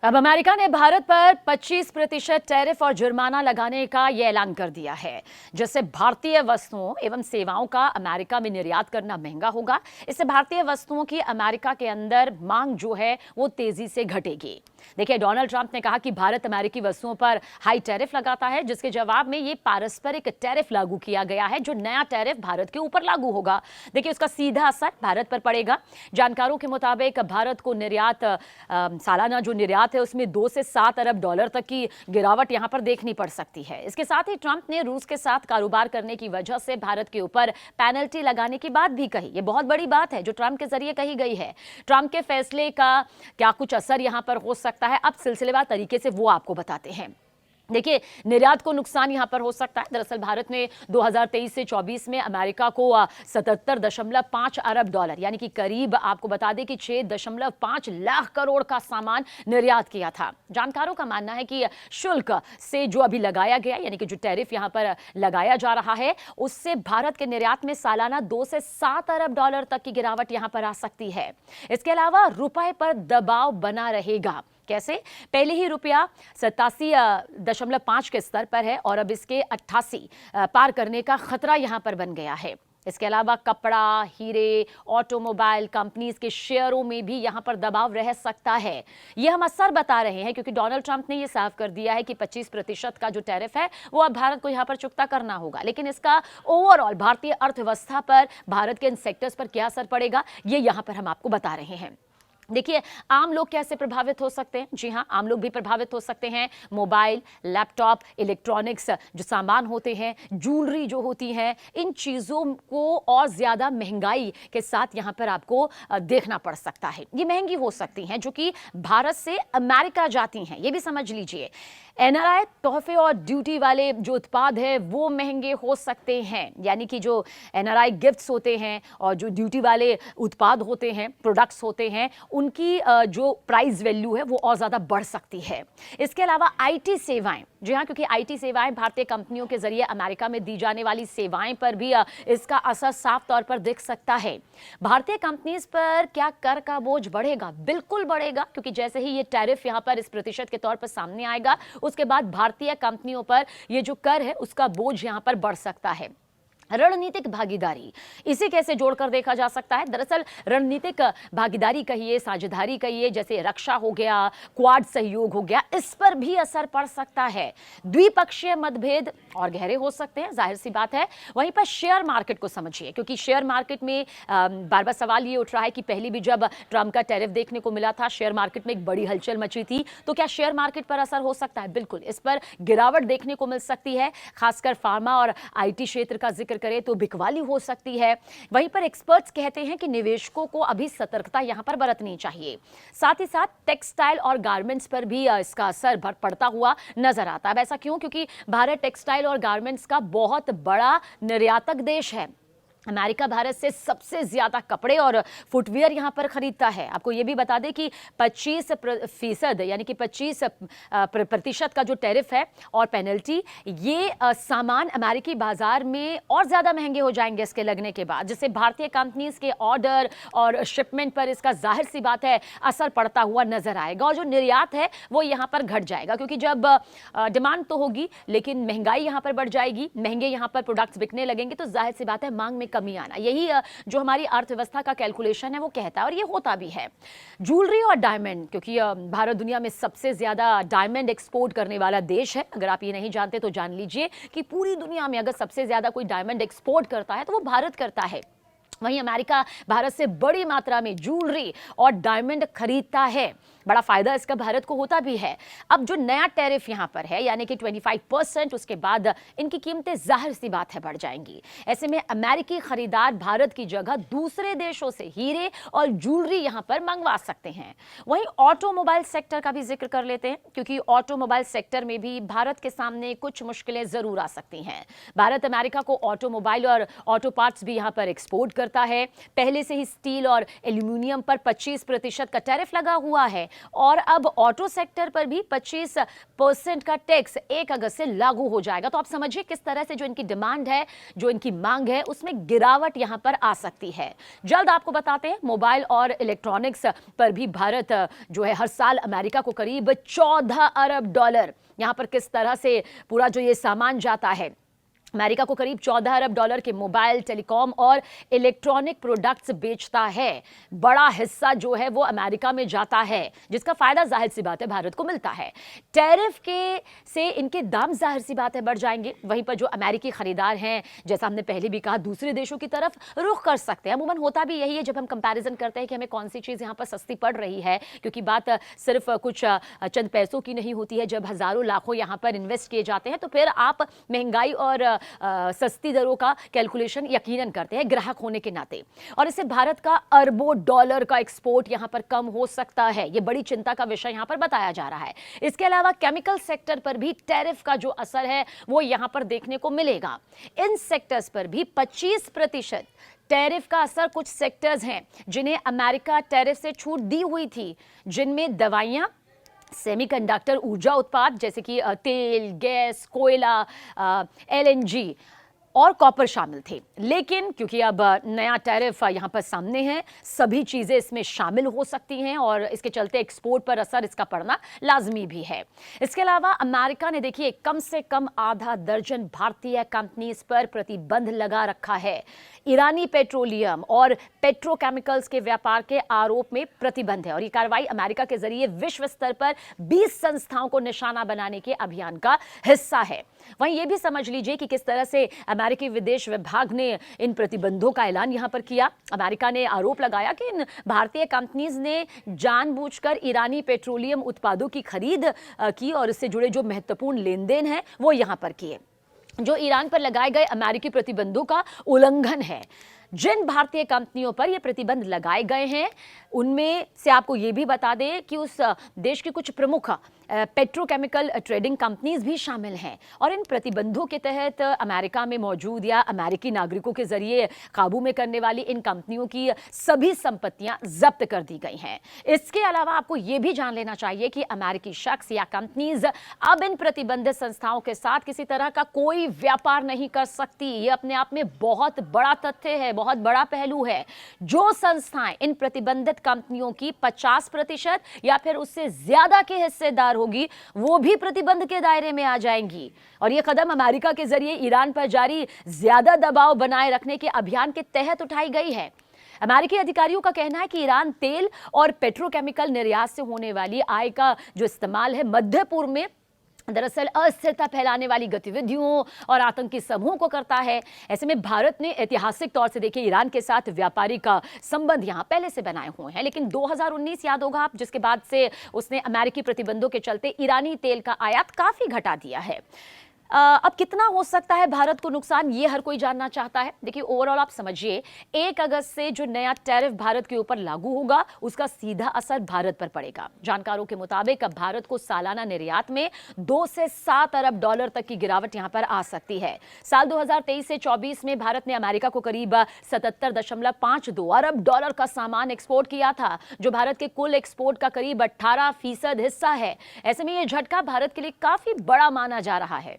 अब अमेरिका ने भारत पर 25% टैरिफ और जुर्माना लगाने का यह ऐलान कर दिया है, जिससे भारतीय वस्तुओं एवं सेवाओं का अमेरिका में निर्यात करना महंगा होगा। इससे भारतीय वस्तुओं की अमेरिका के अंदर मांग जो है वो तेजी से घटेगी। देखिए, डोनाल्ड ट्रंप ने कहा कि भारत अमेरिकी वस्तुओं पर हाई टैरिफ लगाता है, जिसके जवाब में ये पारस्परिक टैरिफ लागू किया गया है, जो नया टैरिफ भारत के ऊपर लागू होगा। देखिए, उसका सीधा असर भारत पर पड़ेगा। जानकारों के मुताबिक भारत को निर्यात सालाना जो निर्यात है उसमें 2 से 7 अरब डॉलर तक की गिरावट यहां पर देखनी पड़ सकती है। इसके साथ ही ट्रंप ने रूस के साथ कारोबार करने की वजह से भारत के ऊपर पेनल्टी लगाने की बात भी कही। ये बहुत बड़ी बात है जो ट्रंप के जरिए कही गई है। ट्रंप के फैसले का क्या कुछ असर यहां पर हो सकता है, अब सिलसिलेवार तरीके से वो आपको बताते हैं। देखिए, निर्यात को नुकसान यहां पर हो सकता है। दरअसल भारत ने 2023 से 24 में अमेरिका को 77.5 अरब डॉलर यानी कि करीब आपको बता दें कि 6.5 लाख करोड़ का सामान निर्यात किया था। जानकारों का मानना है कि शुल्क से जो अभी लगाया गया यानी कि जो टैरिफ यहां पर लगाया जा रहा है उससे भारत के निर्यात में सालाना 2 से 7 अरब डॉलर तक की गिरावट यहां पर आ सकती है। इसके अलावा रुपए पर दबाव बना रहेगा। कैसे? पहले ही रुपया 87.5 के स्तर पर है और अब इसके 88 पार करने का खतरा यहां पर बन गया है। इसके अलावा कपड़ा, हीरे, ऑटोमोबाइल कंपनीज के शेयरों में भी यहां पर दबाव रह सकता है। यह हम असर बता रहे हैं क्योंकि डोनाल्ड ट्रंप ने यह साफ कर दिया है कि 25% का जो टैरिफ है वो अब भारत को यहां पर चुकता करना होगा। लेकिन इसका ओवरऑल भारतीय अर्थव्यवस्था पर, भारत के इन सेक्टर्स पर क्या असर पड़ेगा, ये यहां पर हम आपको बता रहे हैं। देखिए, आम लोग कैसे प्रभावित हो सकते हैं? जी हां, आम लोग भी प्रभावित हो सकते हैं। मोबाइल, लैपटॉप, इलेक्ट्रॉनिक्स जो सामान होते हैं, ज्वेलरी जो होती है, इन चीज़ों को और ज़्यादा महंगाई के साथ यहां पर आपको देखना पड़ सकता है। ये महंगी हो सकती हैं जो कि भारत से अमेरिका जाती हैं, ये भी समझ लीजिए। एनआरआई तोहफे और ड्यूटी वाले जो उत्पाद है वो महंगे हो सकते हैं, यानी कि जो एनआरआई गिफ्ट्स होते हैं और जो ड्यूटी वाले उत्पाद होते हैं, प्रोडक्ट्स होते हैं, उनकी जो प्राइस वैल्यू है वो और ज़्यादा बढ़ सकती है। इसके अलावा आईटी सेवाएं, जी हाँ, क्योंकि आईटी सेवाएं भारतीय कंपनियों के जरिए अमेरिका में दी जाने वाली सेवाएं पर भी इसका असर साफ तौर पर दिख सकता है। भारतीय कंपनीज पर क्या कर का बोझ बढ़ेगा? बिल्कुल बढ़ेगा, क्योंकि जैसे ही ये टैरिफ यहाँ पर इस प्रतिशत के तौर पर सामने आएगा उसके बाद भारतीय कंपनियों पर ये जो कर है उसका बोझ यहाँ पर बढ़ सकता है। रणनीतिक भागीदारी, इसे कैसे जोड़कर देखा जा सकता है? दरअसल रणनीतिक भागीदारी कहिए, साझेदारी कहिए, जैसे रक्षा हो गया, क्वाड सहयोग हो गया, इस पर भी असर पड़ सकता है। द्विपक्षीय मतभेद और गहरे हो सकते हैं, जाहिर सी बात है। वहीं पर शेयर मार्केट को समझिए, क्योंकि शेयर मार्केट में बार बार सवाल ये उठ रहा है कि पहले भी जब ट्रंप का टैरिफ देखने को मिला था, शेयर मार्केट में एक बड़ी हलचल मची थी, तो क्या शेयर मार्केट पर असर हो सकता है? बिल्कुल, इस पर गिरावट देखने को मिल सकती है। खासकर फार्मा और आईटी क्षेत्र का जिक्र करें तो बिकवाली हो सकती है। वहीं पर एक्सपर्ट्स कहते हैं कि निवेशकों को अभी सतर्कता यहां पर बरतनी चाहिए। साथ ही साथ टेक्सटाइल और गारमेंट्स पर भी इसका असर पड़ता हुआ नजर आता है। ऐसा क्यों? क्योंकि भारत टेक्सटाइल और गारमेंट्स का बहुत बड़ा निर्यातक देश है। अमेरिका भारत से सबसे ज्यादा कपड़े और फुटवियर यहां पर खरीदता है। आपको यह भी बता दें कि 25% यानी कि 25% का जो टैरिफ है और पेनल्टी, ये सामान अमेरिकी बाजार में और ज्यादा महंगे हो जाएंगे इसके लगने के बाद, जिससे भारतीय कंपनीज के ऑर्डर और शिपमेंट पर इसका जाहिर सी बात है असर पड़ता हुआ नजर आएगा। और जो निर्यात है वो यहां पर घट जाएगा, क्योंकि जब डिमांड तो होगी लेकिन महंगाई यहां पर बढ़ जाएगी, महंगे यहां पर प्रोडक्ट्स बिकने लगेंगे, तो जाहिर सी बात है मांग में कमी आना, यही जो हमारी अर्थव्यवस्था का कैलकुलेशन है वो कहता है, और ये होता भी है। ज्वेलरी और डायमंड, क्योंकि भारत दुनिया में सबसे ज्यादा डायमंड एक्सपोर्ट करने वाला देश है। अगर आप ये नहीं जानते तो जान लीजिए कि पूरी दुनिया में अगर सबसे ज्यादा कोई डायमंड एक्सपोर्ट करता है तो वो भारत करता है। वहीं अमेरिका भारत से बड़ी मात्रा में ज्वेलरी और डायमंड खरीदता है। बड़ा फायदा इसका भारत को होता भी है। अब जो नया टैरिफ यहां पर है यानी कि 25%, उसके बाद इनकी कीमतें जाहिर सी बात है बढ़ जाएंगी। ऐसे में अमेरिकी खरीदार भारत की जगह दूसरे देशों से हीरे और ज्वेलरी यहां पर मंगवा सकते हैं। वहीं ऑटोमोबाइल सेक्टर का भी जिक्र कर लेते हैं, क्योंकि ऑटोमोबाइल सेक्टर में भी भारत के सामने कुछ मुश्किलें जरूर आ सकती हैं। भारत अमेरिका को ऑटोमोबाइल और ऑटो पार्ट्स भी यहां पर एक्सपोर्ट करता है। पहले से ही स्टील और एल्यूमिनियम पर 25% का टैरिफ लगा हुआ है। और अब ऑटो सेक्टर पर भी 25% का टैक्स 1 अगस्त से लागू हो जाएगा। तो आप समझिए किस तरह से जो इनकी डिमांड है, जो इनकी मांग है, उसमें गिरावट यहां पर आ सकती है। जल्द आपको बताते हैं मोबाइल और इलेक्ट्रॉनिक्स पर भी भारत जो है हर साल अमेरिका को करीब 14 अरब डॉलर यहां पर किस तरह से पूरा जो ये सामान जाता है, अमेरिका को करीब 14 अरब डॉलर के मोबाइल, टेलीकॉम और इलेक्ट्रॉनिक प्रोडक्ट्स बेचता है। बड़ा हिस्सा जो है वो अमेरिका में जाता है, जिसका फायदा जाहिर सी बात है भारत को मिलता है। टैरिफ के से इनके दाम जाहिर सी बात है बढ़ जाएंगे। वहीं पर जो अमेरिकी खरीदार हैं, जैसा हमने पहले भी कहा, दूसरे देशों की तरफ रुख कर सकते हैं। अमूमन होता भी यही है जब हम कंपैरिजन करते हैं कि हमें कौन सी चीज़ यहाँ पर सस्ती पड़ रही है, क्योंकि बात सिर्फ कुछ चंद पैसों की नहीं होती है। जब हजारों लाखों यहाँ पर इन्वेस्ट किए जाते हैं तो फिर आप महंगाई और सस्ती दरों का कैलकुलेशन यकीनन करते हैं ग्राहक होने के नाते। और इससे भारत का अरबों डॉलर का एक्सपोर्ट यहां पर कम हो सकता है। यह बड़ी चिंता का विषय यहां पर बताया जा रहा है। इसके अलावा केमिकल सेक्टर पर भी टैरिफ का जो असर है वो यहां पर देखने को मिलेगा। इन सेक्टर्स पर भी 25% टैरिफ का असर। कुछ सेक्टर्स हैं जिन्हें अमेरिका टैरिफ से छूट दी हुई थी, जिनमें दवाइयां, सेमीकंडक्टर, ऊर्जा उत्पाद जैसे कि तेल, गैस, कोयला, एलएनजी और कॉपर शामिल थे। लेकिन क्योंकि अब नया टैरिफ यहां पर सामने है, सभी चीजें इसमें शामिल हो सकती हैं और इसके चलते एक्सपोर्ट पर असर इसका पड़ना लाजमी भी है। इसके अलावा अमेरिका ने देखिए कम से कम आधा दर्जन भारतीय कंपनीज पर प्रतिबंध लगा रखा है। ईरानी पेट्रोलियम और पेट्रोकेमिकल्स के व्यापार के आरोप में प्रतिबंध है और ये कार्रवाई अमेरिका के जरिए विश्व स्तर पर 20 संस्थाओं को निशाना बनाने के अभियान का हिस्सा है। वहीं ये भी समझ लीजिए कि किस तरह से अमेरिकी विदेश विभाग ने इन प्रतिबंधों का ऐलान यहां पर किया। अमेरिका ने आरोप लगाया कि इन भारतीय कंपनीज ने जानबूझकर ईरानी पेट्रोलियम उत्पादों की खरीद की और इससे जुड़े जो महत्वपूर्ण लेन देन है वो यहां पर किए, जो ईरान पर लगाए गए अमेरिकी प्रतिबंधों का उल्लंघन है। जिन भारतीय कंपनियों पर यह प्रतिबंध लगाए गए हैं उनमें से आपको यह भी बता दें कि उस देश की कुछ प्रमुख पेट्रोकेमिकल ट्रेडिंग कंपनीज भी शामिल हैं और इन प्रतिबंधों के तहत अमेरिका में मौजूद या अमेरिकी नागरिकों के जरिए काबू में करने वाली इन कंपनियों की सभी संपत्तियां जब्त कर दी गई हैं। इसके अलावा आपको यह भी जान लेना चाहिए कि अमेरिकी शख्स या कंपनीज अब इन प्रतिबंधित संस्थाओं के साथ किसी तरह का कोई व्यापार नहीं कर सकती। ये अपने आप में बहुत बड़ा तथ्य है, बहुत बड़ा पहलू है। जो संस्थाएं इन प्रतिबंधित कंपनियों की 50% या फिर उससे ज्यादा के हिस्सेदार होगी वो भी प्रतिबंध के दायरे में आ जाएंगी। और यह कदम अमेरिका के जरिए ईरान पर जारी ज्यादा दबाव बनाए रखने के अभियान के तहत उठाई गई है। अमेरिकी अधिकारियों का कहना है कि ईरान तेल और पेट्रोकेमिकल निर्यात से होने वाली आय का जो इस्तेमाल है मध्य पूर्व में दरअसल अस्थिरता फैलाने वाली गतिविधियों और आतंकी समूहों को करता है। ऐसे में भारत ने ऐतिहासिक तौर से देखिए ईरान के साथ व्यापारिक संबंध यहां पहले से बनाए हुए हैं, लेकिन 2019 याद होगा आप, जिसके बाद से उसने अमेरिकी प्रतिबंधों के चलते ईरानी तेल का आयात काफी घटा दिया है। अब कितना हो सकता है भारत को नुकसान, ये हर कोई जानना चाहता है। देखिए ओवरऑल आप समझिए 1 अगस्त से जो नया टैरिफ भारत के ऊपर लागू होगा उसका सीधा असर भारत पर पड़ेगा। जानकारों के मुताबिक अब भारत को सालाना निर्यात में 2 से 7 अरब डॉलर तक की गिरावट यहां पर आ सकती है। साल 2023 से 24 में भारत ने अमेरिका को करीब 77.52 अरब डॉलर का सामान एक्सपोर्ट किया था, जो भारत के कुल एक्सपोर्ट का करीब 18% हिस्सा है। ऐसे में यह झटका भारत के लिए काफी बड़ा माना जा रहा है।